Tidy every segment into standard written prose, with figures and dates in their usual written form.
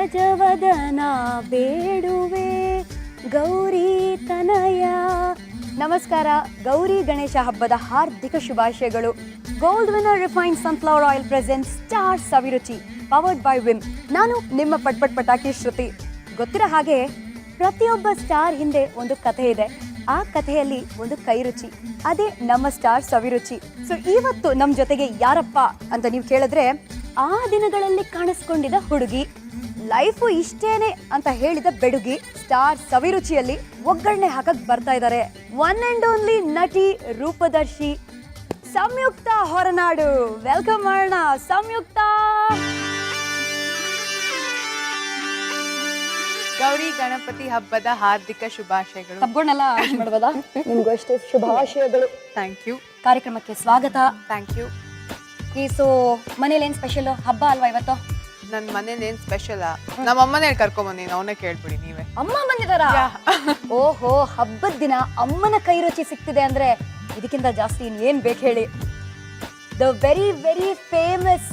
ಗಜವದನ ಬೇಡುವೆ ಗೌರಿ ತನಯ. ನಮಸ್ಕಾರ, ಗೌರಿ ಗಣೇಶ ಹಬ್ಬದ ಹಾರ್ದಿಕ ಶುಭಾಶಯಗಳು. Gold winner refined sunflower oil present star Saviruchi powered by Vim. ನಾನು ನಿಮ್ಮ ಪಟಾಕಿ ಶ್ರುತಿ. ಗೊತ್ತಿರೋ ಹಾಗೆ ಪ್ರತಿಯೊಬ್ಬ ಸ್ಟಾರ್ ಹಿಂದೆ ಒಂದು ಕಥೆ ಇದೆ. ಆ ಕಥೆಯಲ್ಲಿ ಒಂದು ಕೈರುಚಿ, ಅದೇ ನಮ್ಮ ಸ್ಟಾರ್ ಸವಿರುಚಿ. ಸೊ ಇವತ್ತು ನಮ್ಮ ಜೊತೆಗೆ ಯಾರಪ್ಪ ಅಂತ ನೀವು ಕೇಳಿದ್ರೆ, ಆ ದಿನಗಳಲ್ಲಿ ಕಾಣಿಸ್ಕೊಂಡಿದ್ದ ಹುಡುಗಿ, ಲೈಫು ಇಷ್ಟೇನೆ ಅಂತ ಹೇಳಿದ ಬೆಡುಗಿ, ಸ್ಟಾರ್ ಸವಿರುಚಿಯಲ್ಲಿ ಒಗ್ಗರಣೆ ಹಾಕಕ್ ಬರ್ತಾ ಇದ್ದಾರೆ. ಒನ್ ಅಂಡ್ ಓನ್ಲಿ ನಟಿ ರೂಪದರ್ಶಿ ಸಂಯುಕ್ತ ಹೊರನಾಡು. ವೆಲ್ಕಮ್ ಮಾಡೋಣ ಸಂಯುಕ್ತ. ಗೌರಿ ಗಣಪತಿ ಹಬ್ಬದ ಹಾರ್ದಿಕ ಶುಭಾಶಯಗಳು. ತಪ್ಪೋಣಲ್ಲ ಮಾಡ್ಬೋದಾ? ನಿಮ್ಗೂ ಅಷ್ಟೇ ಶುಭಾಶಯಗಳು. Thank you. ಕಾರ್ಯಕ್ರಮಕ್ಕೆ ಸ್ವಾಗತ. Thank you. ಸೊ ಮನೇಲಿ ಏನ್ ಸ್ಪೆಷಲ್? ಹಬ್ಬ ಅಲ್ವಾ ಇವತ್ತು? ನನ್ನ ಮನೇನೇನು ಸ್ಪೆಷಲ್? ನಮ್ಮ ಅಮ್ಮನೇ ಕರ್ಕೊಂಬಂದಿ, ಅವನೇ ಕೇಳ್ಬಿಡಿ ನೀವೇ. ಅಮ್ಮ ಬಂದಿದಾರ? ಓಹೋ, ಹಬ್ಬದ ದಿನ ಅಮ್ಮನ ಕೈ ರುಚಿ ಸಿಗ್ತಿದೆ ಅಂದ್ರೆ ಇದಕ್ಕಿಂತ ಜಾಸ್ತಿ ಏನ್ ಬೇಕು ಹೇಳಿ. The very very famous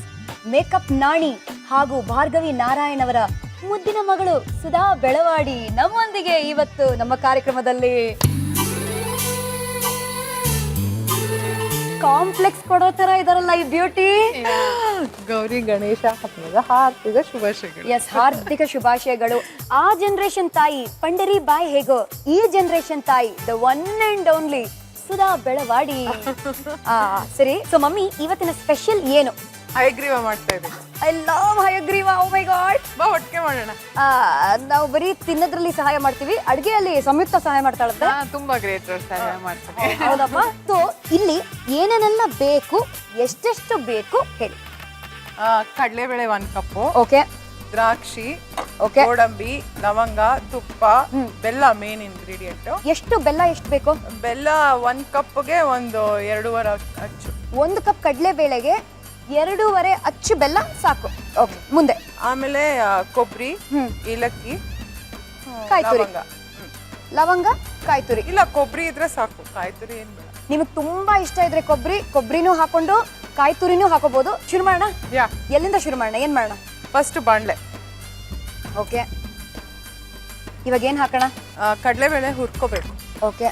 makeup Nani ಹಾಗೂ ಭಾರ್ಗವಿ ನಾರಾಯಣ್ ಅವರ ಮುದ್ದಿನ ಮಗಳು ಸುಧಾ ಬೆಳವಾಡಿ ನಮ್ಮೊಂದಿಗೆ ಇವತ್ತು ನಮ್ಮ ಕಾರ್ಯಕ್ರಮದಲ್ಲಿ. ಕಾಂಪ್ಲೆಕ್ಸ್ ಕೊಡೋ ತರ ಇದಾರಲ್ಲ ಈ ಬ್ಯೂಟಿ. ಗೌರಿ ಗಣೇಶ ಹಬ್ಬದ ಹಾರ್ದಿಕ ಶುಭಾಶಯಗಳು. ಎಸ್, ಹಾರ್ದಿಕ ಶುಭಾಶಯಗಳು. ಆ ಜನರೇಷನ್ ತಾಯಿ ಪಂಡರಿ ಬಾಯ್ ಹೇಗೋ, ಈ ಜನರೇಷನ್ ತಾಯಿ the one and only Sudha Belawadi. ಸರಿ, ಸೊ ಮಮ್ಮಿ ಇವತ್ತಿನ ಸ್ಪೆಷಲ್ ಏನು? ಹಯಗ್ರೀವ ಮಾಡ್ತಾ ಇದ್ದೀವಿ. I love Hayagriva. Oh my god. ಬಾ ಒಟ್ಟಿಗೆ ಮಾಡೋಣ. ನಾವು ಬರೀ ತಿನ್ನೋದ್ರಲ್ಲಿ ಸಹಾಯ ಮಾಡ್ತೀವಿ, ಅಡುಗೆಯಲ್ಲಿ ಸಂಯುಕ್ತ ಸಹಾಯ ಮಾಡ್ತಾಳಂತೆ. ತುಂಬಾ ಗ್ರೇಟ್ ಸಹಾಯ ಮಾಡ್ತೀನಿ. ಹೌದಪ್ಪ. ಸೊ ಇಲ್ಲಿ ಏನೇನೆಲ್ಲ ಬೇಕು, ಎಷ್ಟೆಷ್ಟು ಬೇಕು ಹೇಳಿ. ಕಡಲೆಬೇಳೆ 1 ಕಪ್ಪು. ಓಕೆ. ದ್ರಾಕ್ಷಿ, ಓಕೆ, ಗೋಡಂಬಿ, ಲವಂಗ, ತುಪ್ಪ, ಬೆಲ್ಲ ಮೇನ್ ಇಂಗ್ರೀಡಿಯೆಂಟ್. ಎಷ್ಟು ಬೆಲ್ಲ ಎಷ್ಟು ಬೇಕು? ಬೆಲ್ಲ 1 ಕಪ್ಗೆ ಒಂದು 2.5 ಅಚ್ಚು. 1 ಕಪ್ ಕಡಲೆಬೇಳೆಗೆ 2.5 ಅಚ್ಚು ಬೆಲ್ಲ ಸಾಕು. ಓಕೆ, ಮುಂದೆ ಆಮೇಲೆ ಕೊಬ್ಬರಿ, ಏಲಕ್ಕಿ, ಕಾಯ್ತುರಿ. ಲವಂಗ, ಕಾಯ್ತುರಿ. ಇಲ್ಲ, ಕೊಬ್ಬರಿ ಇದ್ರೆ ಸಾಕು, ಕಾಯ್ತುರಿ ಏನ್ ಬೇಡ. ನಿಮಗೆ ತುಂಬಾ ಇಷ್ಟ ಇದ್ರೆ ಕೊಬ್ಬರಿನೂ ಹಾಕೊಂಡು ಕಾಯ್ತುರಿನೂ ಹಾಕೋಬಹುದು. ಶುರು ಮಾಡೋಣ? ಎಲ್ಲಿಂದ ಶುರು ಮಾಡೋಣ? ಏನ್ ಮಾಡೋಣ? ಫಸ್ಟ್ ಬಾಣ್ಲೆ. ಓಕೆ, ಇವಾಗ ಏನ್ ಹಾಕೋಣ? ಕಡಲೆಬೇಳೆ ಹುರ್ಕೋಬೇಕು. ಓಕೆ.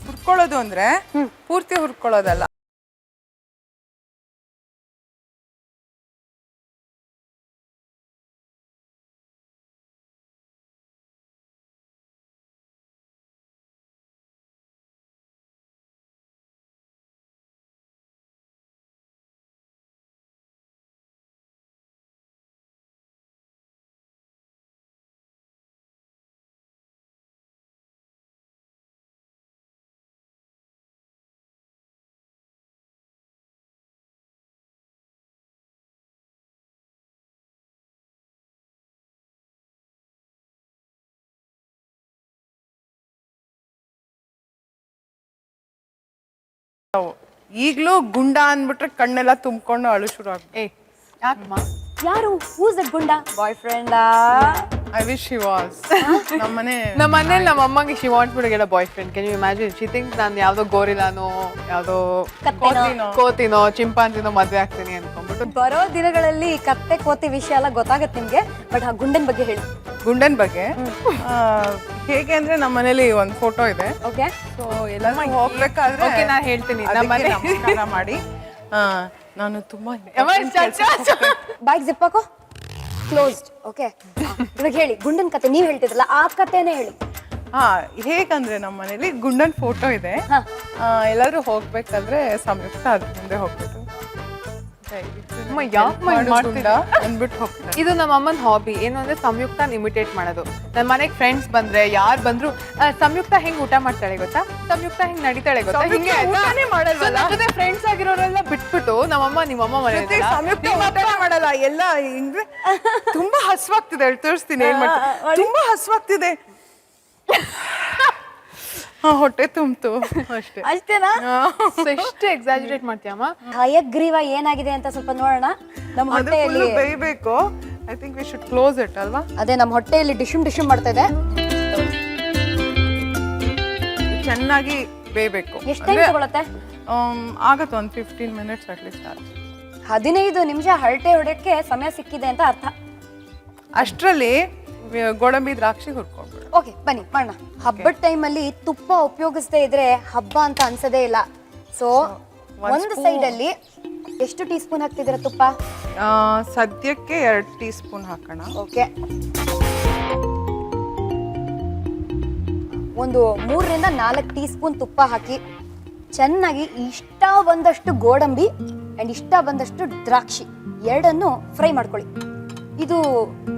ಹುರ್ಕೊಳ್ಳೋದು ಅಂದ್ರೆ ಪೂರ್ತಿ ಹುರ್ಕೊಳ್ಳೋದಲ್ಲ. ಈಗ್ಲೂ ಗುಂಡ ಅಂದ್ಬಿಟ್ರೆ ಕಣ್ಣೆಲ್ಲ ತುಂಬಿಕೊಂಡು ಅಳು ಶುರು ಆಗ್ತದೆ. ಯಾಕಮ್ಮ? ಯಾರು? Who's that Gunda? Boyfriend? I wish he was. ನಮ್ಮ ಮನೇಲಿ ನಮ್ಮ ಅಮ್ಮಗೆ she wants to get a boyfriend. Can you imagine? She thinks ನಾನು ಯಾವ್ದೋ ಗೋರಿಲಾನೋ ಯಾವ್ದೋ ಕೋತಿನೋ ಚಿಂಪಾಂಜಿನೋ ಮದ್ವೆ ಆಗ್ತೀನಿ ಅನ್ಕೊಂಡ್ಬಿಟ್ಟು. ಬರೋ ದಿನಗಳಲ್ಲಿ ಕತ್ತೆ ಕೋತಿ ವಿಷಯ ಎಲ್ಲ ಗೊತ್ತಾಗತ್ತೆ ನಿಮ್ಗೆ. ಬಟ್ ಆ ಗುಂಡನ್ ಬಗ್ಗೆ ಹೇಳಿ. ಗುಂಡನ್ ಬಗ್ಗೆ ಹೇಗೆ ಅಂದ್ರೆ ನಮ್ಮ ಮನೇಲಿ ಒಂದು ಫೋಟೋ ಇದೆ. ಓಕೆ. ಸೊ ಎಲ್ಲರೂ ಹೋಗ್ಬೇಕಾದ್ರೆ ನಾನು ಹೇಳ್ತೀನಿ ನಮಸ್ಕಾರ ಮಾಡಿ. ನಾನು ತುಂಬಾ ಬೈಕ್ ಜಿಪ್ ಹಾಕೋ. ಕ್ಲೋಸ್ಡ್. ಓಕೆ, ಇವಾಗ ಹೇಳಿ ಗುಂಡನ್ ಕತೆ. ನೀವ್ ಹೇಳ್ತಿದ್ರಲ್ಲ ಆ ಕತೆನೇ ಹೇಳಿ. ಹೇಗಂದ್ರೆ ನಮ್ಮ ಮನೇಲಿ ಗುಂಡನ್ ಫೋಟೋ ಇದೆ. ಎಲ್ಲರೂ ಹೋಗ್ಬೇಕಾದ್ರೆ ಸಂಯುಕ್ತ ಅದ್ರ ಮುಂದೆ ಹೋಗ್ಬಿಟ್ಟು ಇದು ನಮ್ಮ ಅಮ್ಮನ ಹಾಬಿ. ಏನು ಅಂದ್ರೆ ಸಂಯುಕ್ತ ಇಮಿಟೇಟ್ ಮಾಡೋದು. ನನ್ನ ಮನೆಗೆ ಫ್ರೆಂಡ್ಸ್ ಬಂದ್ರೆ ಯಾರು ಬಂದ್ರು ಸಂಯುಕ್ತ ಹೆಂಗ್ ಊಟ ಮಾಡ್ತಾಳೆ ಗೊತ್ತಾ, ಸಂಯುಕ್ತ ಹೆಂಗ್ ನಡಿತಾಳೆ ಗೊತ್ತಾ, ಹಿಂಗೆ ಜೊತೆ ಫ್ರೆಂಡ್ಸ್ ಆಗಿರೋರೆಲ್ಲ ಬಿಟ್ಬಿಟ್ಟು ನಮ್ಮಮ್ಮ ನಿಮ್ಮಮ್ಮ ಮನೆ ಸಂಯುಕ್ತ ಮಾಡಲ್ಲ ಎಲ್ಲ ಹಿಂಗೆ. ತುಂಬಾ ಹಸ್ವಾಗ್ತಿದೆ, ತೋರಿಸ್ತೀನಿ ಏನ್ ಮಾಡ್ತೀನಿ. ತುಂಬಾ ಹಸ್ವಾಗ್ತಿದೆ, ಹೊಟ್ಟೆ ತುಂಬ್ತು ಅಷ್ಟೇ. ಅಷ್ಟೇನಾ? ಎಷ್ಟು ಎಕ್ಸಾಜರೇಟ್ ಮಾಡ್ತೀಯಮ್ಮ. ಹಯಗ್ರೀವ ಏನಾಗಿದೆ ಅಂತ ಸ್ವಲ್ಪ ನೋಡೋಣ. ನಮ್ಮ ಹೊಟ್ಟೆಯಲ್ಲಿ ಬೇಯಬೇಕು. I think we should close it ಅಲ್ವಾ? ಅದೇ ನಮ್ಮ ಹೊಟ್ಟೆಯಲ್ಲಿ ಡಿಶುಮ್ ಮಾಡ್ತಾ ಇದೆ. ಚೆನ್ನಾಗಿ ಬೇಯಬೇಕು. ಎಷ್ಟು ಟೈಮ್ ತಗೊಳುತ್ತೆ? ಆಗತ್ತೆ ಒಂದು 15 minutes ಅಟ್ಲೀಸ್ಟ್. 15 ನಿಮಿಷ ಹರಟೆ ಹೊಡೆಯಕ್ಕೆ ಸಮಯ ಸಿಕ್ಕಿದೆ ಅಂತ ಅರ್ಥ. ಅಷ್ಟರಲ್ಲಿ ಗೋಡಂಬಿ ದ್ರಾಕ್ಷಿ ಹುರ್ಕೊಂಡ್ಬಿಡು. ಓಕೆ ಬನ್ನಿ ಮಾಡೋಣ. ಹಬ್ಬದ ಟೈಮಲ್ಲಿ ತುಪ್ಪ ಉಪಯೋಗಿಸದೇ ಇದ್ರೆ ಹಬ್ಬ ಅಂತ ಅನ್ಸದೇ ಇಲ್ಲ. ಸೊ ಒಂದು ಸೈಡಲ್ಲಿ ಎಷ್ಟು ಟೀ ಸ್ಪೂನ್ ಹಾಕ್ತಿದ್ದೀರಾ ತುಪ್ಪ? ಸದ್ಯಕ್ಕೆ 2 ಟೀ ಸ್ಪೂನ್ ಹಾಕೋಣ. ಓಕೆ, ಒಂದು 3 ರಿಂದ 4 ಟೀ ಸ್ಪೂನ್ ತುಪ್ಪ ಹಾಕಿ ಚೆನ್ನಾಗಿ ಇಷ್ಟ ಬಂದಷ್ಟು ಗೋಡಂಬಿ ಅಂಡ್ ಇಷ್ಟ ಬಂದಷ್ಟು ದ್ರಾಕ್ಷಿ ಎರಡನ್ನು ಫ್ರೈ ಮಾಡ್ಕೊಳ್ಳಿ. ಇದು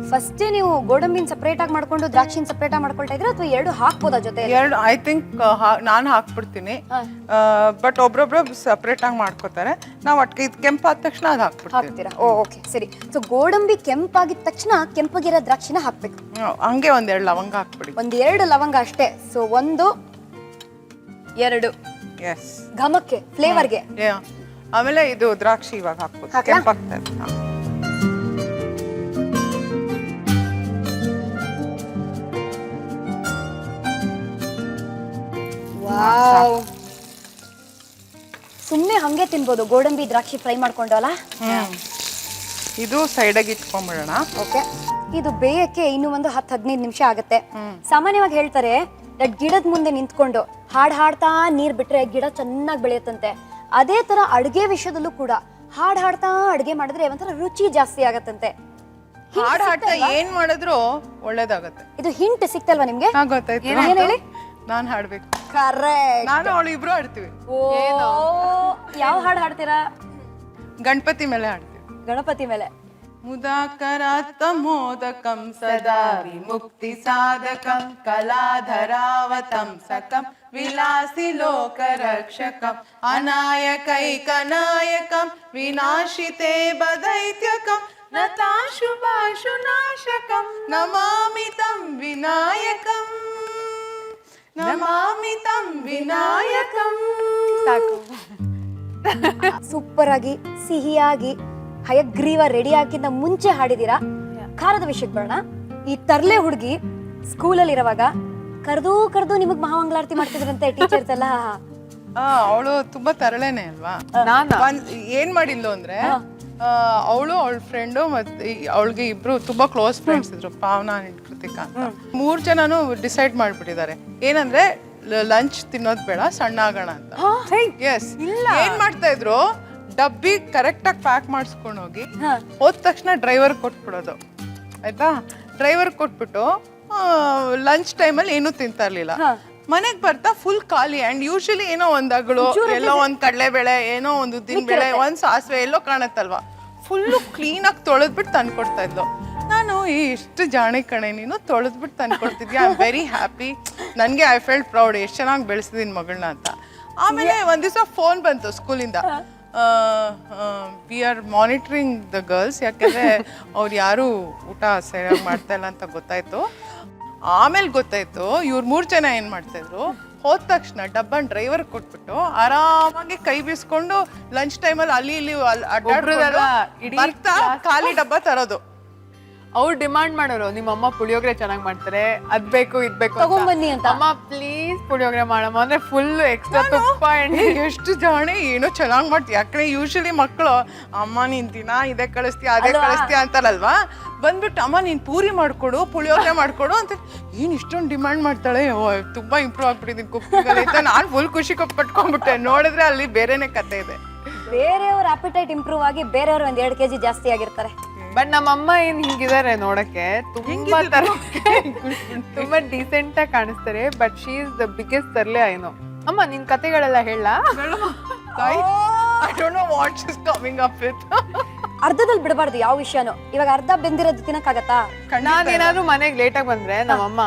ಫಸ್ಟ್ ನೀವು ಗೋಡಂಬಿನ ಸಪರೇಟ್ ಆಗಿ ಮಾಡ್ಕೊಂಡು ದ್ರಾಕ್ಷಿನ ಸಪರೇಟ್ ಆಗಿ ಮಾಡ್ಕೊಳ್ತಾ ಇದ್ರೆ ಅಥವಾ ಎರಡು ಹಾಕ್ಬೋದಾ ಜೊತೆ? ಎರಡು ಐ ಥಿಂಕ್ ನಾನು ಹಾಕ್ಬಿಡ್ತೀನಿ. ಬಟ್ ಒಬ್ರೊಬ್ರು ಸಪರೇಟ್ ಆಗಿ ಮಾಡ್ಕೋತಾರೆ. ನಾವು ಒಟ್ಟಿಗೆ ಇದು ಕೆಂಪಾದ ತಕ್ಷಣ ಅದು ಹಾಕ್ತೀರಾ? ಓಕೆ ಸರಿ. ಸೊ ಗೋಡಂಬಿ ಕೆಂಪಾಗಿದ ತಕ್ಷಣ ಕೆಂಪಗಿರೋ ದ್ರಾಕ್ಷಿನ ಹಾಕ್ಬೇಕು. ಹಂಗೆ 1-2 ಲವಂಗ ಹಾಕ್ಬಿಡಿ. 1-2 ಲವಂಗ ಅಷ್ಟೇ. ಸೊ 1 2 ಎಸ್, ಘಮಕ್ಕೆ ಫ್ಲೇವರ್ಗೆ. ಆಮೇಲೆ ಇದು ದ್ರಾಕ್ಷಿ ಇವಾಗ ಹಾಕ್ಬೋದು, ಕೆಂಪಾಗ್ತದೆ. ಸುಮ್ಮನೆ ಹಂಗೆ ತಿನ್ಬೋದು ಗೋಡಂಬಿ ದ್ರಾಕ್ಷಿ ಫ್ರೈ ಮಾಡ್ಕೊಂಡು ಅಲ್ಲ. ಇದು ಸೈಡಾಗಿ ಇಟ್ಕೊಂಡ್ಬಿಡೋಣ. ಓಕೆ, ಇದು ಬೇಯಕ್ಕೆ ಇನ್ನು ಒಂದು 10-15 ನಿಮಿಷ ಆಗುತ್ತೆ. ಸಾಮಾನ್ಯವಾಗಿ ಹೇಳ್ತಾರೆ ಗಿಡದ ಮುಂದೆ ನಿಂತ್ಕೊಂಡು ಹಾಡ್ತಾ ನೀರ್ ಬಿಟ್ರೆ ಗಿಡ ಚೆನ್ನಾಗಿ ಬೆಳೆಯುತ್ತಂತೆ. ಅದೇ ತರ ಅಡ್ಗೆ ವಿಷಯದಲ್ಲೂ ಕೂಡ ಹಾಡ್ತಾ ಅಡ್ಗೆ ಮಾಡಿದ್ರೆ ಒಂಥರ ರುಚಿ ಜಾಸ್ತಿ ಆಗತ್ತಂತೆ. ಹಾಡ್ತಾ ಏನ್ ಮಾಡಿದ್ರು ಒಳ್ಳೇದಾಗತ್ತೆ. ಇದು ಹಿಂಟ್ ಸಿಕ್ತಲ್ವಾ ನಿಮ್ಗೆ? ಗೊತ್ತಾಯ್ತು. ಏನ್ ಹೇಳಿ? ನಾನ್ ಹಾಡ್ಬೇಕು. ಕರೆಕ್ಟ್. ನಾನು ಅವಳು ಇಬ್ರು ಹಾಡ್ತೀವಿ. ಯಾವ ಹಾಡು ಹಾಡ್ತೀರಾ? ಗಣಪತಿ ಮೇಲೆ ಹಾಡ್ತೀವಿ. ಗಣಪತಿ ಮೇಲೆ. ಮುದಾಕರಾತ್ತ ಮೋದಕಂ ಸದಾ ವಿಮುಕ್ತಿ ಸಾಧಕಂ ಕಲಾಧರಾವತಂ ಸಕಂ ವಿಲಾಸಿ ಲೋಕ ರಕ್ಷಕಂ ಅನಾಯಕೈಕನಾಯಕಂ ವಿನಾಶಿತೆ ಬದೈತ್ಯಕಂ ನತಾಶುಭಾಶು ನಾಶಕಂ ನಮಾಮಿ ತಂ ವಿನಾಯಕಂ ನಮಾಮಿ ತಂ ವಿನಾಯಕಂ. ಸಾಕು. ಸೂಪರ್ ಆಗಿ ಸಿಹಿಯಾಗಿ ಹಯಗ್ರೀವ ರೆಡಿ ಆಗಿಂದ ಮುಂಚೆ ಹಾಡಿದೀರಾ. ಖಾರದ ವಿಷಯಕ್ಕೆ ಬರೋಣ. ಈ ತರ್ಲೆ ಹುಡುಗಿ ಸ್ಕೂಲಲ್ಲಿ ಇರುವಾಗ ಕರೆದು ನಿಮಗ್ ಮಹಾಮಂಗಳಾರತಿ ಮಾಡ್ತಿದ್ರಂತೆ ಟೀಚರ್ಸ್ ಎಲ್ಲ. ಅವಳು ತುಂಬಾ ತರಳೆನೆ ಅಲ್ವಾ? ಏನ್ ಮಾಡಿದ್ಲು ಅಂದ್ರೆ ಅವಳು ಅವಳ ಫ್ರೆಂಡು ಮತ್ತೆ ಅವಳಿಗೆ ಇಬ್ರು ತುಂಬಾ ಕ್ಲೋಸ್ ಫ್ರೆಂಡ್ಸ್ ಇದ್ರು, ಪಾವನ ಅಂಡ್ ಕೃತಿಕಾ ಅಂತ. 3 ಜನನು ಡಿಸೈಡ್ ಮಾಡ್ಬಿಟ್ಟಿದ್ದಾರೆ ಏನಂದ್ರೆ ಲಂಚ್ ತಿನ್ನೋದ್ ಬೇಡ, ಸಣ್ಣ ಆಗೋಣ ಅಂತ. ಎಸ್, ಏನ್ ಮಾಡ್ತಾ ಇದ್ರು, ಡಬ್ಬಿ ಕರೆಕ್ಟ್ ಆಗಿ ಪ್ಯಾಕ್ ಮಾಡಿಸ್ಕೊಂಡು ಹೋಗಿ ಹೋದ ತಕ್ಷಣ ಡ್ರೈವರ್ ಕೊಟ್ಬಿಡೋದು. ಆಯ್ತಾ? ಡ್ರೈವರ್ ಕೊಟ್ಬಿಟ್ಟು ಲಂಚ್ ಟೈಮಲ್ಲಿ ಏನೂ ತಿಂತಾ ಇರ್ಲಿಲ್ಲ. ಮನೆಗ್ ಬರ್ತಾ ಫುಲ್ ಖಾಲಿ. ಅಂಡ್ ಯೂಶಲಿ ಏನೋ ಒಂದ್ ಅಗಳು, ಎಲ್ಲೋ ಒಂದ್ ಕಡಲೆಬೇಳೆ, ಏನೋ ಒಂದು ಉದ್ದಿನ ಬೇಳೆ, ಒಂದ್ ಸಾಸಿವೆ ಎಲ್ಲೋ ಕಾಣತ್ತಲ್ವಾ, ಫುಲ್ಲು ಕ್ಲೀನ್ ಆಗಿ ತೊಳೆದ್ಬಿಟ್ಟು ತಂದ್ಕೊಡ್ತಾ ಇದ್ಲು. ನಾನು ಎಷ್ಟು ಜಾಣೆ ಕಣೆ ನೀನು, ತೊಳೆದ್ಬಿಟ್ಟು ತಂದ್ಕೊಡ್ತಿದ್ಯಾ, ಐ ಆಮ್ ವೆರಿ ಹ್ಯಾಪಿ, ನನಗೆ ಐ ಫೆಲ್ಟ್ ಪ್ರೌಡ್, ಎಷ್ಟು ಚೆನ್ನಾಗಿ ಬೆಳೆಸಿದೀನಿ ಮಗಳನ್ನ ಅಂತ. ಆಮೇಲೆ ಒಂದ್ ದಿವಸ ಫೋನ್ ಬಂತು ಸ್ಕೂಲಿಂದ, we are monitoring the girls, ಯಾಕೆಂದ್ರೆ ಅವ್ರು ಯಾರು ಊಟ ಸರಿಯಾಗಿ ಮಾಡ್ತಾ ಇಲ್ಲ ಅಂತ ಗೊತ್ತಾಯ್ತು. ಆಮೇಲೆ ಗೊತ್ತಾಯ್ತು ಇವ್ರು 3 ಜನ ಏನ್ ಮಾಡ್ತಾ ಇದ್ರು, ಹೋದ ತಕ್ಷಣ ಡಬ್ಬನ್ ಡ್ರೈವರ್ ಕೊಟ್ಬಿಟ್ಟು ಆರಾಮಾಗಿ ಕೈ ಬೀಸ್ಕೊಂಡು ಲಂಚ್ ಟೈಮಲ್ಲಿ ಅಲ್ಲಿ ಇಲ್ಲಿ ಬರ್ತಾ ಖಾಲಿ ಡಬ್ಬ ತರೋದು. ಅವ್ರು ಡಿಮಾಂಡ್ ಮಾಡೋರು, ನಿಮ್ಮ ಅಮ್ಮ ಪುಳಿಯೋಗರೆ ಚೆನ್ನಾಗಿ ಮಾಡ್ತಾರೆ, ಅದ್ ಬೇಕು ಇದ್ ಬೇಕು ತಗೊಂಡ್ಬನ್ನಿ ಅಂತ. ಅಮ್ಮ ಪ್ಲೀಸ್ ಪುಳಿಯೋಗರೆ ಮಾಡಮ್ಮ ಅಂದ್ರೆ ಫುಲ್ ಎಕ್ಸ್ಟ್ರಾ ತುಪ್ಪ ಎಣ್ಣೆ. ಎಷ್ಟು ಜಾಣೆ, ಏನೋ ಚೆನ್ನಾಗಿ ಮಾಡ್ತೀವಿ. ಯಾಕಂದ್ರೆ ಯೂಶಲಿ ಮಕ್ಕಳು ಅಮ್ಮ ನೀನ್ ದಿನ ಇದೇ ಕಳಿಸ್ತೀಯ ಅದೇ ಕಳಿಸ್ತೀಯ ಅಂತಾರಲ್ವಾ, ಬಂದ್ಬಿಟ್ಟು ಅಮ್ಮ ನೀನ್ ಪೂರಿ ಮಾಡ್ಕೊಡು, ಪುಳಿಯೋಗರೆ ಮಾಡ್ಕೊಡು ಅಂತ. ಏನ್ ಇಷ್ಟೊಂದು ಡಿಮಾಂಡ್ ಮಾಡ್ತಾಳೆ, ತುಂಬಾ ಇಂಪ್ರೂವ್ ಆಗ್ಬಿಟ್ಟಿದ್ದೀನಿ ಕುಕ್ಕಿಂಗಲ್ಲಿ ಅಂತ ನಾನು ಫುಲ್ ಖುಷಿ ಪಟ್ಕೊಂಡ್ಬಿಟ್ಟೆ. ನೋಡಿದ್ರೆ ಅಲ್ಲಿ ಬೇರೆನೆ ಕತೆ ಇದೆ. ಬೇರೆಯವ್ರ ಅಪಿಟೈಟ್ ಇಂಪ್ರೂವ್ ಆಗಿ ಬೇರೆಯವ್ರ 1-2 kg ಜಾಸ್ತಿ ಆಗಿರ್ತಾರೆ. ಬಟ್ ನಮ್ಮಮ್ಮ ಏನ್ ಹಿಂಗಿದ್ದಾರೆ ನೋಡಕ್ಕೆ, ತುಂಬಾ ತುಂಬಾ ಡೀಸೆಂಟ್ ಆಗಿ ಕಾಣಿಸ್ತಾರೆ. But she is the biggest ತರ್ಲೆ ಐ ನೋ. ಅಮ್ಮ ನಿನ್ ಕತೆಗಳೆಲ್ಲ ಹೇಳ. I don't know what she's coming up with. ಅರ್ಧದಲ್ಲಿ ಬಿಡಬಾರ್ದು ಯಾವ ವಿಷಯನೂ. ಇವಾಗ ಅರ್ಧ ಬೆಂದಿರೋದು ತಿನ್ನಕ್ಕಾಗತ್ತಾ? ನಾನೇನಾದ್ರು ಮನೆಗೆ ಲೇಟಾಗಿ ಬಂದ್ರೆ ನಮ್ಮಮ್ಮ,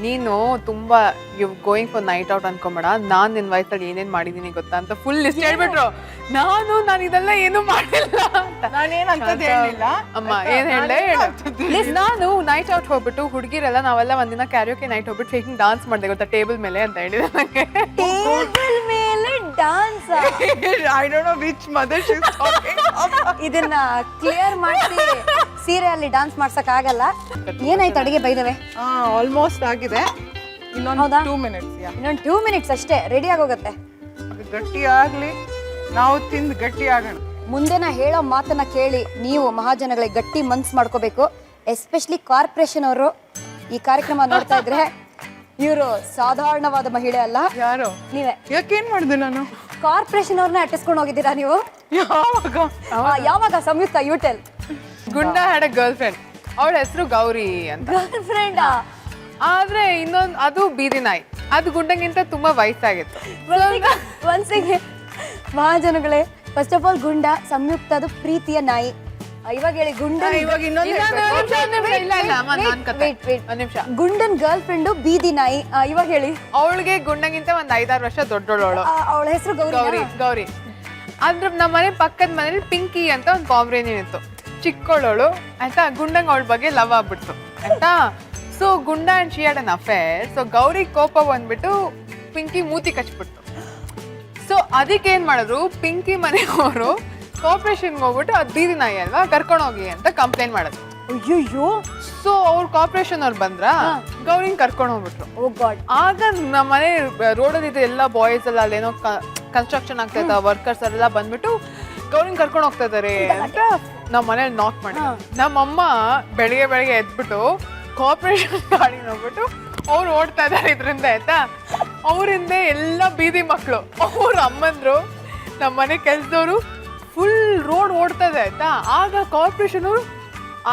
ನೀನು ತುಂಬಾ you going for night out ಅನ್ಕೊಂಬೇಡ, ನಾನ್ ನಿನ್ ವಯಸ್ಸಲ್ಲಿ ಏನೇನ್ ಮಾಡಿದೀನಿ ಗೊತ್ತಾ ಅಂತ ಫುಲ್ ಲಿಸ್ಟ್ ಹೇಳ್ಬಿಟ್ರು. ನಾನು ಇದೆಲ್ಲ ಏನು ಮಾಡಿಲ್ಲ ಅಂತ. ನಾನೇನಂತದ್ದು ಹೇಳಿಲ್ಲ ಅಮ್ಮ, ಏನ್ ಹೇಳೇ ನಾನು ನೈಟ್ ಔಟ್ ಹೋಗ್ಬಿಟ್ಟು ಹುಡುಗಿರೆಲ್ಲ ನಾವೆಲ್ಲ ಒಂದಿನ ಕ್ಯಾರಿಯೋಕೆ ನೈಟ್ ಹೋಗ್ಬಿಟ್ಟು ಹೇಗೆ ಡಾನ್ಸ್ ಮಾಡಿದೆ ಗೊತ್ತಾ ಟೇಬಲ್ ಮೇಲೆ ಅಂತ ಹೇಳಿದೆ ನನಗೆ. ಟೇಬಲ್ ಮೇಲೆ dance? I don't know which mother she's talking about. ಇದನ್ನ ಕ್ಲಿಯರ್ ಮಾಡಿಸಿ ಸೀರೆಯಲ್ಲಿ ಡಾನ್ಸ್ ಮಾಡ್ಸಕ್ ಆಗಲ್ಲ. ಏನಾಯ್ತು ಅಡಿಗೆ ಬೈದವೆ? ಆಲ್ಮೋಸ್ಟ್ ಆಗಿದೆ. ಇನ್ನೊಂದು 2 minutes. ಇನ್ನೊಂದು 2 minutes ಅಷ್ಟೇ ರೆಡಿ ಆಗೋಗುತ್ತೆ. ಅದು ಗಟ್ಟಿ ಆಗ್ಲಿ, ನಾವು ತಿಂದು ಗಟ್ಟಿ ಆಗೋಣ. ಮುಂದೆ ನಾ ಹೇಳೋ ಮಾತನ್ನ ಕೇಳಿ ನೀವು ಮಹಾಜನಗಳಿಗೆ ಗಟ್ಟಿ ಮನ್ಸು ಮಾಡ್ಕೋಬೇಕು. ಎಸ್ಪೆಷಲಿ ಕಾರ್ಪೊರೇಷನ್ ಅವರು ಈ ಕಾರ್ಯಕ್ರಮ ನೋಡ್ತಾ ಇದ್ರೆ ಇವರು ಸಾಧಾರಣವಾದ ಮಹಿಳೆ ಅಲ್ಲ. ಯಾರು? ನೀವೇ. ಯಾಕೇನ್ ಮಾಡಿದೆ ನಾನು? ಕಾರ್ಪೊರೇಷನ್ ಅವ್ರನ್ನ ಅಟ್ಟಿಸ್ಕೊಂಡು ಹೋಗಿದ್ದೀರಾ ನೀವು? ಯಾವಾಗ? ಯಾವಾಗ? ಸಂಯುಕ್ತ, ಯು ಟೆಲ್. ಗುಂಡ ಹ್ಯಾಡ್ ಅ ಗರ್ಲ್ ಫ್ರೆಂಡ್. ಅವಳ ಹೆಸರು ಗೌರಿ ಅಂತ. Girl friend? ಆದ್ರೆ ಇನ್ನೊಂದು ಅದು ಬೀದಿ ನಾಯಿ. ಅದು ಗುಂಡಂಗಿಂತ ತುಂಬಾ ವಯಸ್ಸಾಗಿತ್ತು. ಒಂದ್ಸಿಗೆ ಮಹಾಜನಗಳೇ, ಫಸ್ಟ್ ಆಫ್ ಆಲ್ ಗುಂಡ ಸಂಯುಕ್ತದು ಪ್ರೀತಿಯ ನಾಯಿ. ಇವಾಗ ಹೇಳಿ ಗುಂಡನ್. ಇವಾಗ ಇನ್ನೊಂದು ನಿಮಿಷ. ಗುಂಡನ್ ಗರ್ಲ್ ಫ್ರೆಂಡು ಬೀದಿ ನಾಯಿ. ಇವಾಗ ಹೇಳಿ. ಅವಳಿಗೆ ಗುಂಡಂಗಿಂತ ಒಂದ್ 5-6 ವರ್ಷ ದೊಡ್ಡೋಳು. ಅವಳ ಹೆಸರು ಗೌರಿ. ಗೌರಿ ಅದ್ರ ನಮ್ಮ ಮನೆ ಪಕ್ಕದ ಮನೇಲಿ ಪಿಂಕಿ ಅಂತ ಒಂದು ಕಾಮ್ರೇನಿಯನ್ ಇತ್ತು. ಚಿಕ್ಕೋಳೋಳು ಆಯ್ತಾ. ಗುಂಡಂಗ್ ಅವಳ ಬಗ್ಗೆ ಲವ್ ಆಗ್ಬಿಡ್ತು ಆಯ್ತಾ. ಸೊ ಗುಂಡ and she had an affair. So Gauri ಕೋಪ ಬಂದ್ಬಿಟ್ಟು ಪಿಂಕಿ ಮೂತಿ ಕಚ್ಬಿಡ್ತು. ಸೊ ಅದಕ್ಕೆ ಏನ್ ಮಾಡಿದ್ರು, ಪಿಂಕಿ ಮನೆಯವರು ಕಾರ್ಪೊರೇಷನ್ಗೆ ಹೋಗ್ಬಿಟ್ಟು ಅದು ಬೀದಿ ನಾಯಿ ಅಲ್ವಾ, ಕರ್ಕೊಂಡೋಗಿ ಅಂತ ಕಂಪ್ಲೇಂಟ್ ಮಾಡಿದ್ರು. ಅಯ್ಯೋ. ಸೊ ಅವ್ರು ಕಾರ್ಪೊರೇಷನ್ ಅವ್ರು ಬಂದ್ರ ಗೌರಿನ್ ಕರ್ಕೊಂಡು ಹೋಗ್ಬಿಟ್ರು. ಓ ಗಾಡ್. ಆಗ ನಮ್ಮ ಮನೆ ರೋಡಲ್ಲಿ ಇದ್ದ ಎಲ್ಲ ಬಾಯ್ಸ್ ಎಲ್ಲ ಅಲ್ಲೇನೋ ಕನ್ಸ್ಟ್ರಕ್ಷನ್ ಆಗ್ತಾ ಇದ್ದ ವರ್ಕರ್ಸ್ ಎಲ್ಲ ಬಂದ್ಬಿಟ್ಟು ಗೌರಿನ್ ಕರ್ಕೊಂಡು ಹೋಗ್ತಾ ಇದಾರೆ ಅಂತ ನಮ್ಮ ಮನೇಲಿ ನಾಕ್ ಮಾಡಿ. ನಮ್ಮಮ್ಮ ಬೆಳಿಗ್ಗೆ ಎದ್ಬಿಟ್ಟು ಕಾರ್ಪೊರೇಷನ್ ಗಾಡಿ ನೋಡ್ಬಿಟ್ಟು ಅವ್ರು ಓಡ್ತಾ ಇದಾರೆ ಇದ್ರಿಂದ ಆಯ್ತಾ. ಅವರಿಂದ ಎಲ್ಲ ಬೀದಿ ಮಕ್ಕಳು, ಅವ್ರ ಅಮ್ಮಂದ್ರು, ನಮ್ಮ ಮನೆ ಕೆಲ್ಸದವ್ರು ಫುಲ್ ರೋಡ್ ಓಡ್ತಾ ಇದೆ ಆಯ್ತಾ. ಆಗ ಕಾರ್ಪೊರೇಷನ್ ಅವರು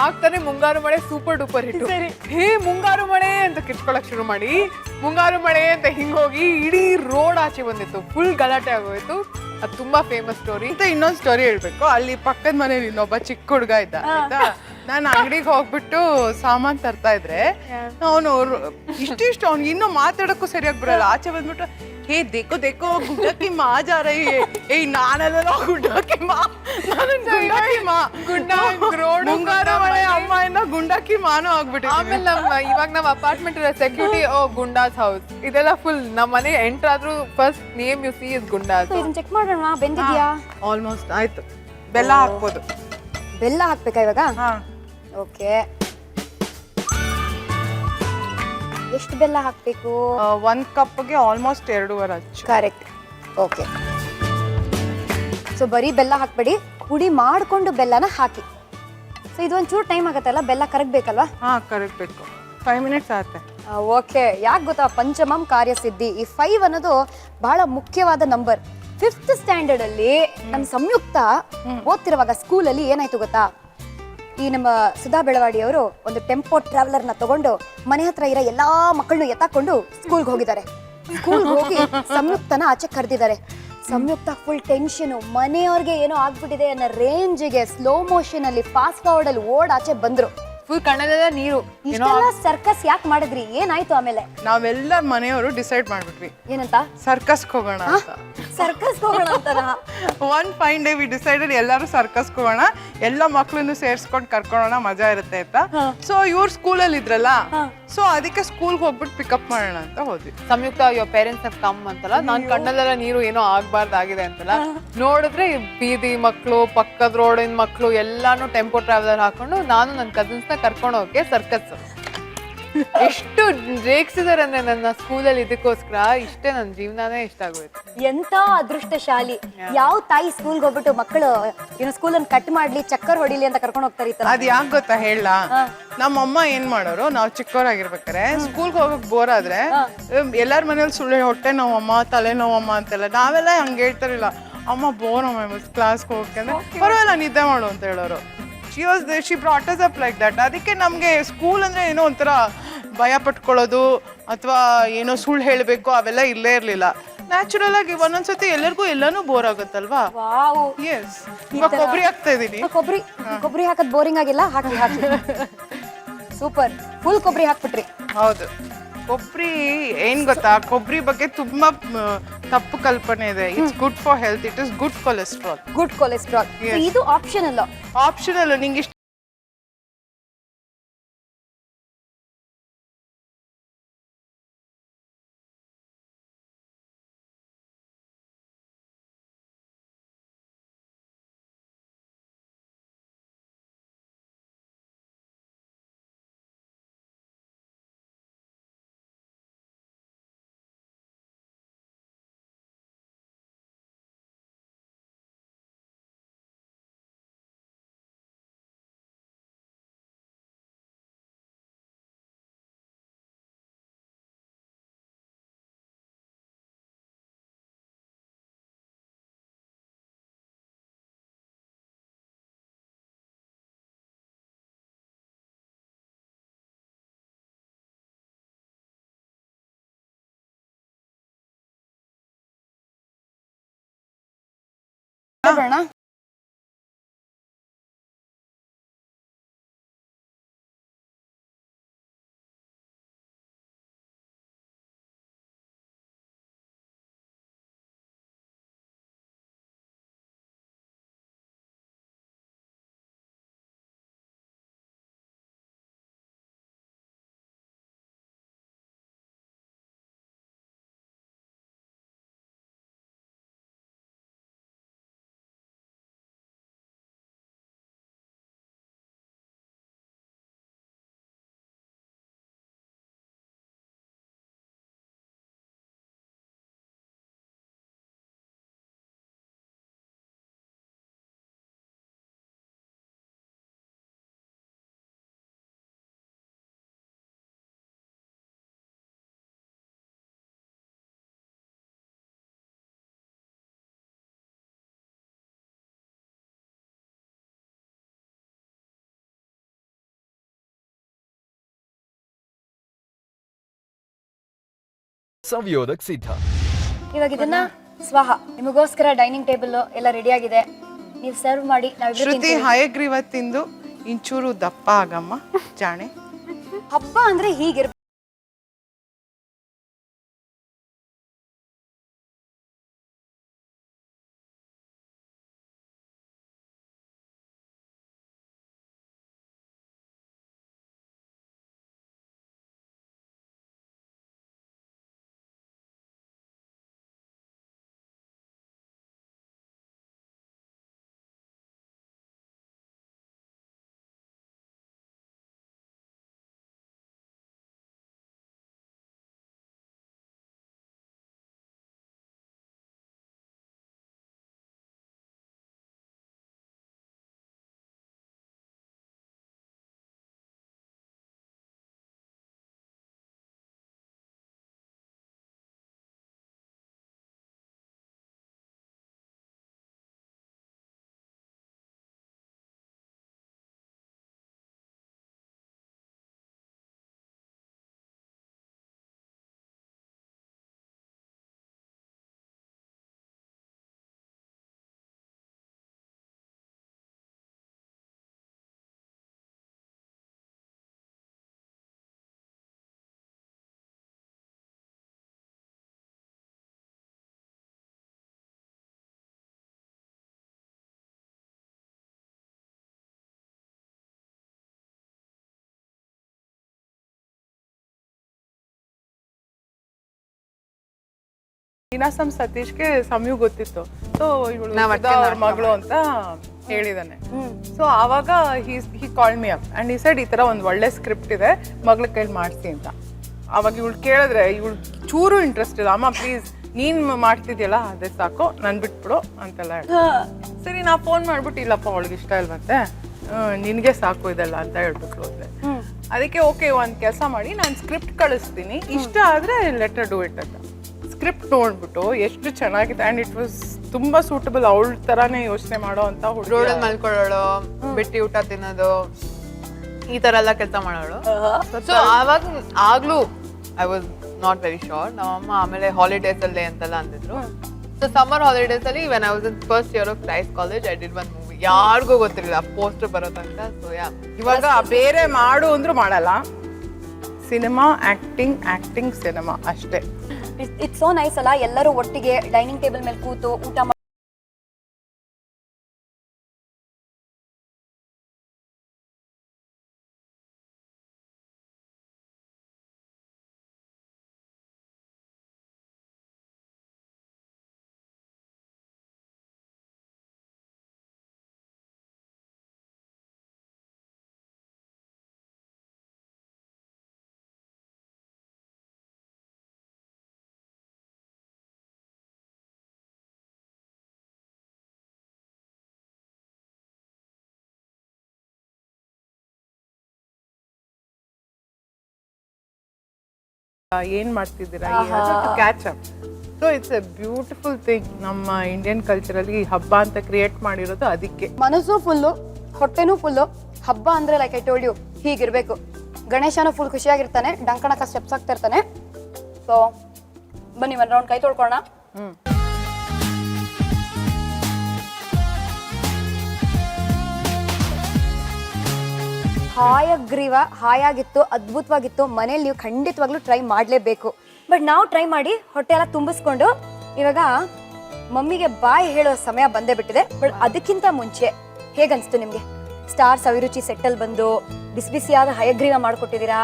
ಆಗ್ತಾನೆ ಮುಂಗಾರು ಮಳೆ ಸೂಪರ್ ಡೂಪರ್ ಹಿಟ್ಟು. ಹೇ ಮುಂಗಾರು ಮಳೆ ಅಂತ ಕಿಚ್ಕೊಳಕ್ ಶುರು ಮಾಡಿ ಮುಂಗಾರು ಮಳೆ ಅಂತ ಹಿಂಗೋಗಿ ಇಡೀ ರೋಡ್ ಆಚೆ ಬಂದಿತ್ತು. ಫುಲ್ ಗಲಾಟೆ ಆಗೋಯ್ತು. ಅದು ತುಂಬಾ ಫೇಮಸ್ ಸ್ಟೋರಿ. ಅಂತ ಇನ್ನೊಂದು ಸ್ಟೋರಿ ಹೇಳ್ಬೇಕು. ಅಲ್ಲಿ ಪಕ್ಕದ ಮನೇಲಿ ಇನ್ನೊಬ್ಬ ಚಿಕ್ಕ ಹುಡುಗ ಇದ್ದ ಆಯ್ತಾ. ನಾನು ಅಂಗಡಿಗೆ ಹೋಗ್ಬಿಟ್ಟು ಸಾಮಾನ್ ತರ್ತಾ ಇದ್ರೆ ಅವನು ಇಷ್ಟಿಷ್ಟು ಅವ್ನಿಗೆ ಇನ್ನೂ ಮಾತಾಡಕ್ಕೂ ಸರಿಯಾಗಿ ಬರಲ್ಲ. ಆಚೆ ಬಂದ್ಬಿಟ್ಟು ಹೇ ದೇಕೋ ದೇಕೋ ಗುಡ್ಡಕ್ಕಿ ಮಾ ಜಾ ರಹಿ ಹೈ. ಏಯ್ ನಾನಲ್ಲ ಗುಡ್ಡಕ್ಕಿ ಮಾ, ನಾನು ಗುಂಡಕ್ಕಿ ಮಾ. ಮುಂಗಾರು ಮಳೆ ಅಮ್ಮ ಇಂದ ಗುಂಡಕ್ಕಿ ಮಾನು ಆಗ್ಬಿಟ್ಟಿದೆ. ಆಮೇಲೆ ಇವಾಗ ನಮ್ಮ ಅಪಾರ್ಟ್ಮೆಂಟ್ ಇರೋ ಸೆಕ್ಯೂರಿಟಿ ಗುಂಡಾಸ್ ಹೌಸ್ ಇದೆಲ್ಲ ಫುಲ್ ನಮ್ಮ ಮನೆ ಎಂಟರ್ ಆದ್ರೂ first name U C is goondas. ಇದನ್ನ ಚೆಕ್ ಮಾಡೋಣ. ಬೆಂದಿದ್ಯಾ? ಆಲ್ಮೋಸ್ಟ್ ಆಯ್ತು. ಬೆಲ್ಲ ಹಾಕ್ಬೋದು. ಬೆಲ್ಲ ಹಾಕ್ಬೇಕಾ ಇವಾಗ? ಓಕೆ. ಎಷ್ಟು ಬೆಲ್ಲ ಹಾಕ್ಬೇಕು? 1 ಕಪ್ಗೆ ಆಲ್ಮೋಸ್ಟ್ 2.5 ಅಚ್ಚು. ಕರೆಕ್ಟ್. ಓಕೆ. ಸೊ ಬರೀ ಬೆಲ್ಲ ಹಾಕ್ಬೇಡಿ, ಪುಡಿ ಮಾಡಿಕೊಂಡು ಬೆಲ್ಲನ ಹಾಕಿ. ಸೊ ಇದು ಒಂಚೂರು ಟೈಮ್ ಆಗುತ್ತಲ್ಲ, ಬೆಲ್ಲ ಕರಗಬೇಕಲ್ವಾ? ಕರಗಬೇಕು. 5 ಮಿನಿಟ್ಸ್ ಆಗುತ್ತೆ. ಓಕೆ. ಯಾಕೆ ಗೊತ್ತಾ, ಪಂಚಮಂ ಕಾರ್ಯಸಿದ್ಧಿ. ಈ 5 ಅನ್ನೋದು ಬಹಳ ಮುಖ್ಯವಾದ ನಂಬರ್. 5th ಸ್ಟ್ಯಾಂಡರ್ಡ್ ಅಲ್ಲಿ ನಮ್ಮ ಸಂಯುಕ್ತ ಓದ್ತಿರುವಾಗ ಸ್ಕೂಲಲ್ಲಿ ಏನಾಯ್ತು ಗೊತ್ತಾ, ಈ ನಮ್ಮ ಸುಧಾ ಬೆಳವಾಡಿ ಅವರು ಒಂದು ಟೆಂಪೋ ಟ್ರಾವೆಲರ್ನ ತಗೊಂಡು ಮನೆ ಹತ್ರ ಇರೋ ಎಲ್ಲಾ ಮಕ್ಕಳನ್ನು ಎತ್ತಾಕೊಂಡು ಸ್ಕೂಲ್ಗೆ ಹೋಗಿದ್ದಾರೆ. ಸ್ಕೂಲ್ಗೆ ಹೋಗಿ ಸಂಯುಕ್ತನ ಆಚೆ ಕರೆದಿದ್ದಾರೆ. ಸಂಯುಕ್ತ ಫುಲ್ ಟೆನ್ಷನ್, ಮನೆಯವ್ರಿಗೆ ಏನೋ ಆಗ್ಬಿಟ್ಟಿದೆ ಅನ್ನೋ ರೇಂಜಿಗೆ ಸ್ಲೋ ಮೋಷನ್ ಅಲ್ಲಿ ಫಾಸ್ಟ್ ಫಾರ್ವರ್ಡ್ ಅಲ್ಲಿ ಓಡ್ ಆಚೆ ಬಂದ್ರು. ಫುಲ್ ಕಣ್ಣಲ್ಲೆಲ್ಲ ನೀರು. ಇಷ್ಟೆಲ್ಲ ಸರ್ಕಸ್ ಯಾಕೆ ಮಾಡಿದ್ರಿ? ಏನಾಯ್ತು ಆಮೇಲೆ? ನಾವೆಲ್ಲ ಮನೆಯವರು ಡಿಸೈಡ್ ಮಾಡ್ಬಿಟ್ವಿ ಏನಂತ? ಸರ್ಕಸ್ ಹೋಗೋಣ ಅಂತ. ಸರ್ಕಸ್ ಹೋಗೋಣ ಅಂತ? One fine day we decided ಎಲ್ಲರೂ ಸರ್ಕಸ್ ಹೋಗೋಣ, ಎಲ್ಲ ಮಕ್ಳನ್ನು ಸೇರ್ಸ್ಕೊಂಡು ಕರ್ಕೊಳ್ಳೋಣ, ಮಜಾ ಇರುತ್ತೆ ಅಂತ. ಸೊ ಇವ್ರು ಸ್ಕೂಲಲ್ಲಿ ಇದ್ರಲ್ಲ, ಸೊ ಅದಕ್ಕೆ ಸ್ಕೂಲ್ಗೆ ಹೋಗ್ಬಿಟ್ಟು ಪಿಕಪ್ ಮಾಡೋಣ ಅಂತ ಹೋದ್ವಿ. ಸಂಯುಕ್ತ ಯುವರ್ ಪೇರೆಂಟ್ಸ್ ಹ್ಯಾವ್ ಕಮ್ ಅಂತಲ್ಲ, ನಾನ್ ಕಣ್ಣಲ್ಲೆಲ್ಲ ನೀರು ಏನೋ ಆಗ್ಬಾರ್ದಾಗಿದೆ ಅಂತಲ್ಲ. ನೋಡಿದ್ರೆ ಬೀದಿ ಮಕ್ಕಳು, ಪಕ್ಕದ ರೋಡಿನ ಮಕ್ಕಳು ಎಲ್ಲಾನು ಟೆಂಪೋ ಟ್ರಾವೆಲರ್ ಹಾಕೊಂಡು ನಾನು ನನ್ನ ಕಸಿನ್ಸ್ ನ ಕರ್ಕೊಂಡು ಹೋಗಕ್ಕೆ ಸರ್ಕಸ್. ಎಷ್ಟು ರೇಗ್ಸಿದಾರೆ ಅಂದ್ರೆ ನನ್ನ ಸ್ಕೂಲಲ್ಲಿ ಇದಕ್ಕೋಸ್ಕರ. ಇಷ್ಟೇ ನನ್ನ ಜೀವನನೇ ಇಷ್ಟ ಆಗೋಯ್ತು. ಎಂತ ಅದೃಷ್ಟಶಾಲಿ. ಯಾವ ತಾಯಿ ಸ್ಕೂಲ್ಗೆ ಹೋಗ್ಬಿಟ್ಟು ಮಕ್ಕಳು ಏನೋ ಸ್ಕೂಲನ್ನು ಕಟ್ ಮಾಡ್ಲಿ, ಚಕ್ಕರ್ ಹೊಡಿಲಿ ಅಂತ ಕರ್ಕೊಂಡು ಹೋಗ್ತಾರೆ. ಅದ್ ಯಾಕೆ ಗೊತ್ತಾ ಹೇಳ, ನಮ್ಮಮ್ಮ ಏನ್ ಮಾಡೋರು, ನಾವು ಚಿಕ್ಕವರಾಗಿರ್ಬೇಕಾರೆ ಸ್ಕೂಲ್ಗೆ ಹೋಗಕ್ ಬೋರ್ ಆದ್ರೆ ಎಲ್ಲಾರ ಮನೇಲಿ ಸುಳ್ಳು ಹೊಟ್ಟೆ ನೋವಮ್ಮ, ತಲೆ ನೋವಮ್ಮ ಅಂತೆಲ್ಲ, ನಾವೆಲ್ಲ ಹಂಗೆ ಹೇಳ್ತಾರಿಲ್ಲ. ಅಮ್ಮ ಬೋರ್ ಅಮ್ಮ ಕ್ಲಾಸ್ಗೆ ಹೋಗಕ್ಕೆ ಅಂದ್ರೆ ಪರವಾಗಿಲ್ಲ ನಿದ್ದೆ ಮಾಡು ಅಂತ ಹೇಳೋರು. She brought us up like that. ಅದಕ್ಕೆ ನಮಗೆ ಸ್ಕೂಲ್ ಅಂದ್ರೆ ಏನೋ ಒಂಥರ ಭಯ ಪಟ್ಕೊಳ್ಳೋದು ಅಥವಾ ಏನೋ ಸುಳ್ಳು ಹೇಳಬೇಕು ಅವೆಲ್ಲ ಇಲ್ಲೇ ಇರಲಿಲ್ಲ. ನ್ಯಾಚುರಲ್ ಆಗಿ ಒಂದೊಂದ್ಸತಿ ಎಲ್ಲರಿಗೂ ಎಲ್ಲಾನು ಬೋರ್ ಆಗುತ್ತಲ್ವಾ. ಎಸ್, ಇವಾಗ ಕೊಬ್ಬರಿ ಹಾಕ್ತಾ ಇದೀನಿ. ಕೊಬ್ಬರಿ ಹಾಕೋದು ಬೋರಿಂಗ್ ಆಗಿಲ್ಲ? ಹಾಕಿ ಹಾಕಿ. ಸೂಪರ್. ಫುಲ್ ಕೊಬ್ಬರಿ ಹಾಕ್ಬಿಟ್ರಿ. ಹೌದು. ಕೊಬ್ಬರಿ ಏನ್ ಗೊತ್ತಾ, ಕೊಬ್ಬರಿ ಬಗ್ಗೆ ತುಂಬಾ ತಪ್ಪು ಕಲ್ಪನೆ ಇದೆ. It's good for health, it is good cholesterol. Good cholesterol. ಇದು ಆಪ್ಷನಲ್. ನಿಂಗೆ ಬರೋಣ. ಸವಿಯೋದಕ್ ಸಿದ್ಧ. ಇವಾಗ ಇದನ್ನ ಸ್ವಾಹ ನಿಮಗೋಸ್ಕರ ಡೈನಿಂಗ್ ಟೇಬಲ್ ಎಲ್ಲ ರೆಡಿ ಆಗಿದೆ. ನೀವು ಸರ್ವ್ ಮಾಡಿ ಶ್ರುತಿ ಹಯಗ್ರೀವ ತಿಂದು ಇಂಚೂರು ದಪ್ಪ ಆಗಮ್ಮ ಜಾಣೆ. ಹಬ್ಬ ಅಂದ್ರೆ ಹೀಗಿರ್ಬೇಕು. ನೀನಾಸಂ ಸತೀಶ್ಗೆ ಸಮಯು ಗೊತ್ತಿತ್ತು. ಸೊ ಇವಳು ಅವ್ರ ಮಗಳು ಅಂತ ಹೇಳಿದಾನೆ. ಸೊ ಆವಾಗ he called me up and ಈ ಸೈಡ್ ಈ ತರ ಒಂದು ಒಳ್ಳೆ ಸ್ಕ್ರಿಪ್ಟ್ ಇದೆ, ಮಗಳ ಕೈಲಿ ಮಾಡಿಸಿ ಅಂತ. ಅವಾಗ ಇವಳು ಕೇಳಿದ್ರೆ ಇವಳು ಚೂರು ಇಂಟ್ರೆಸ್ಟ್ ಇಲ್ಲ. ಅಮ್ಮ ಪ್ಲೀಸ್ ನೀನ್ ಮಾಡ್ತಿದ್ಯಲ್ಲ ಅದೇ ಸಾಕು, ನನ್ ಬಿಟ್ಬಿಡು ಅಂತೆಲ್ಲ ಹೇಳಿ. ಸರಿ ನಾ ಫೋನ್ ಮಾಡ್ಬಿಟ್ಟು ಇಲ್ಲಪ್ಪ ಅವಳಿಗೆ ಇಷ್ಟ ಇಲ್ವಂತೆ, ನಿನ್ಗೆ ಸಾಕು ಇದೆಲ್ಲ ಅಂತ ಹೇಳ್ಬಿಟ್ಟು ಹೋದ್ರೆ. ಅದಕ್ಕೆ ಓಕೆ ಒಂದ್ ಕೆಲಸ ಮಾಡಿ ನಾನು ಸ್ಕ್ರಿಪ್ಟ್ ಕಳಿಸ್ತೀನಿ, ಇಷ್ಟ ಆದ್ರೆ ಲೆಟರ್ ಡೂ ಇಟ್ ಅಂತ. ಸ್ಕ್ರಿಪ್ಟ್ ನೋಡ್ಬಿಟ್ಟು ಎಷ್ಟು ಚೆನ್ನಾಗಿದೆ ಅಂಡ್ ಇಟ್ ವಾಸ್ ತುಂಬಾ ಸೂಟಬಲ್. ಅವಳ ತರಾನೇ ಯೋಚನೆ ಮಾಡೋ ಅಂತ ರೋಡಲ್ಲಿ ಮಲ್ಕೊಳ್ಳೋಳು, ಬಿಟ್ಟಿ ಊಟ ತಿನ್ನೋದು, ಈ ತರ ಎಲ್ಲ ಕೆಲಸ ಮಾಡೋಳು. ಸೊ ಆಗ್ಲೂ I was not very sure. ನಮ್ಮಮ್ಮ ಆಮೇಲೆ ಹಾಲಿಡೇಸ್ ಅಲ್ಲೇ ಅಂತೆಲ್ಲ ಅಂದಿದ್ರು. ಸೊ ಸಮ್ಮರ್ ಹಾಲಿಡೇಸ್ ಅಲ್ಲಿ when I was in first year of Christ college I did one movie. ಯಾರಿಗೂ ಗೊತ್ತಿರಲಿಲ್ಲ ಪೋಸ್ಟರ್ ಬರೋ ತನಕ. ಸೊ ಇವಾಗ ಬೇರೆ ಮಾಡು ಅಂದ್ರೂ ಮಾಡಲ್ಲ. ಸಿನಿಮಾ ಆಕ್ಟಿಂಗ್ ಸಿನಿಮಾ ಅಷ್ಟೇ. ಇಟ್ಸ್ ಸೋ ನೈಸ್ ಅಲ್ಲ, ಎಲ್ಲರೂ ಒಟ್ಟಿಗೆ ಡೈನಿಂಗ್ ಟೇಬಲ್ ಮೇಲೆ ಕೂತು ಊಟ ಮಾಡಿ ಏನ್ ಮಾಡ್ತಿದ್ದೀರಾ catch up. So it's A beautiful thing. ನಮ್ಮ ಇಂಡಿಯನ್ ಕಲ್ಚರಲ್ಲಿ ಹಬ್ಬ ಅಂತ ಕ್ರಿಯೇಟ್ ಮಾಡಿರೋದು ಅದಕ್ಕೆ. ಮನಸ್ಸು ಫುಲ್ಲು, ಹೊಟ್ಟೆನೂ ಫುಲ್ಲು. ಹಬ್ಬ ಅಂದ್ರೆ ಲೈಕ್ ಐ ಟೋಲ್ಡ್ ಯು ಹೀಗಿರ್ಬೇಕು. ಗಣೇಶನೂ ಫುಲ್ ಖುಷಿಯಾಗಿರ್ತಾನೆ, ಡಂಕಣಕ ಸ್ಟೆಪ್ಸ್ ಆಗ್ತಾ ಇರ್ತಾನೆ. ಸೊ ಬನ್ನಿ ಒಂದ್ ರೌಂಡ್ ಕೈ ತೊಳ್ಕೊಳ್ಳೋಣ. ಹಾಯಾಗಿತ್ತು, ಅದ್ಭುತವಾಗಿತ್ತು. ಮನೇಲಿ ನೀವು ಖಂಡಿತವಾಗ್ಲೂ ಟ್ರೈ ಮಾಡಲೇಬೇಕು. ಬಟ್ ನಾವು ಟ್ರೈ ಮಾಡಿ ಹೊಟ್ಟೆ ಎಲ್ಲ ತುಂಬಿಸ್ಕೊಂಡು ಇವಾಗ ಮಮ್ಮಿಗೆ ಬಾಯ್ ಹೇಳೋ ಸಮಯ ಬಂದೇ ಬಿಟ್ಟಿದೆ. ಬಟ್ ಅದಕ್ಕಿಂತ ಮುಂಚೆ ಹೇಗನ್ಸ್ತು ನಿಮ್ಗೆ? ಸ್ಟಾರ್ ಸವಿರುಚಿ ಸೆಟ್ಟಲ್ ಬಂದು ಬಿಸಿ ಬಿಸಿಯಾದ ಹಯಗ್ರೀವ ಮಾಡ್ಕೊಟ್ಟಿದ್ದೀರಾ.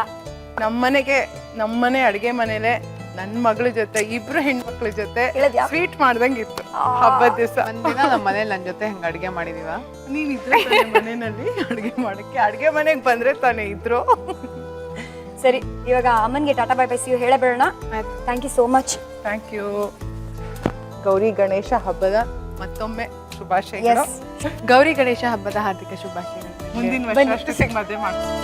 ನಮ್ಮನೆ ಅಡಿಗೆ ಮನೇಲೆ ನನ್ ಮಗಳ ಜೊತೆ ಇಬ್ರು ಹೆಣ್ಮಕ್ಳ ಜೊತೆ ಹೇಳಿದ್ಯಾ? ಸ್ವೀಟ್ ಮಾಡ್ದಂಗಿತ್ತು ಹಬ್ಬದ ದಿವಸ. ಒಂದಿನ ನಮ್ಮ ಮನೇಲಿ ನನ್ ಜೊತೆ ಹಂಗ ಅಡ್ಗೆ ಮಾಡಿದೀವ. ನೀನ್ ಇದ್ರೆ ಮನೆಯಲ್ಲಿ ಅಡ್ಗೆ ಮಾಡಕ್ಕೆ ಅಡ್ಗೆ ಮನೆಗೆ ಬಂದ್ರೆ ತಾನೇ ಇದ್ರು. ಸರಿ, ಇವಾಗ ಅಮ್ಮನ್ಗೆ tata bye bye see you ಹೇಳಬೇಡೋಣ. Thank you so much. Thank you. Gauri Ganesha ಹಬ್ಬದ ಮತ್ತೊಮ್ಮೆ ಶುಭಾಶಯಗಳು. ಗೌರಿ ಗಣೇಶ ಹಬ್ಬದ ಹಾರ್ದಿಕ ಶುಭಾಶಯಗಳು. ಮುಂದಿನ ವರ್ಷ ಅಷ್ಟೊತ್ತಿಗೆ ಮದುವೆ ಮಾಡ್ತೀನಿ.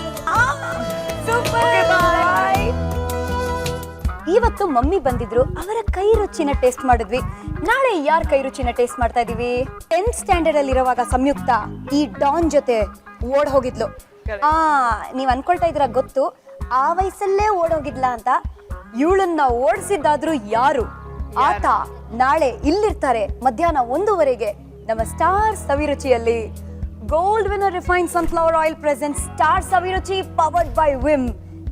ಇವತ್ತು ಮಮ್ಮಿ ಬಂದಿದ್ರು, ಅವರ ಕೈ ರುಚಿನ ಟೇಸ್ಟ್ ಮಾಡಿದ್ವಿ. ನಾಳೆ ಯಾರ ಕೈ ರುಚಿನ ಟೇಸ್ಟ್ ಮಾಡ್ತಾ ಇದೀವಿ? 10th ಸ್ಟ್ಯಾಂಡರ್ಡ್ ಅಲ್ಲಿ ಇರುವಾಗ ಸಂಯುಕ್ತ ಈ ಡಾನ್ ಜೊತೆ ಓಡ್ ಹೋಗಿದ್ಲು. ನೀವ್ ಅನ್ಕೊಳ್ತಾ ಇದ್ರ ಗೊತ್ತು, ಆ ವಯಸ್ಸಲ್ಲೇ ಓಡೋಗಿದ್ಲಾ ಅಂತ. ಇವಳನ್ನ ಓಡಿಸಿದ್ದಾದ್ರೂ ಯಾರು? ಆತ ನಾಳೆ ಇಲ್ಲಿರ್ತಾರೆ ಮಧ್ಯಾಹ್ನ 1:00 ನಮ್ಮ ಸ್ಟಾರ್ ಸವಿರುಚಿಯಲ್ಲಿ. Gold winner refined sunflower oil present star Saviruchi powered by Vim.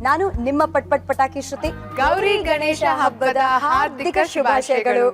ನಾನು ನಿಮ್ಮ ಪಟಾಕಿ ಶ್ರುತಿ. ಗೌರಿ ಗಣೇಶ ಹಬ್ಬದ ಹಾರ್ದಿಕ ಶುಭಾಶಯಗಳು.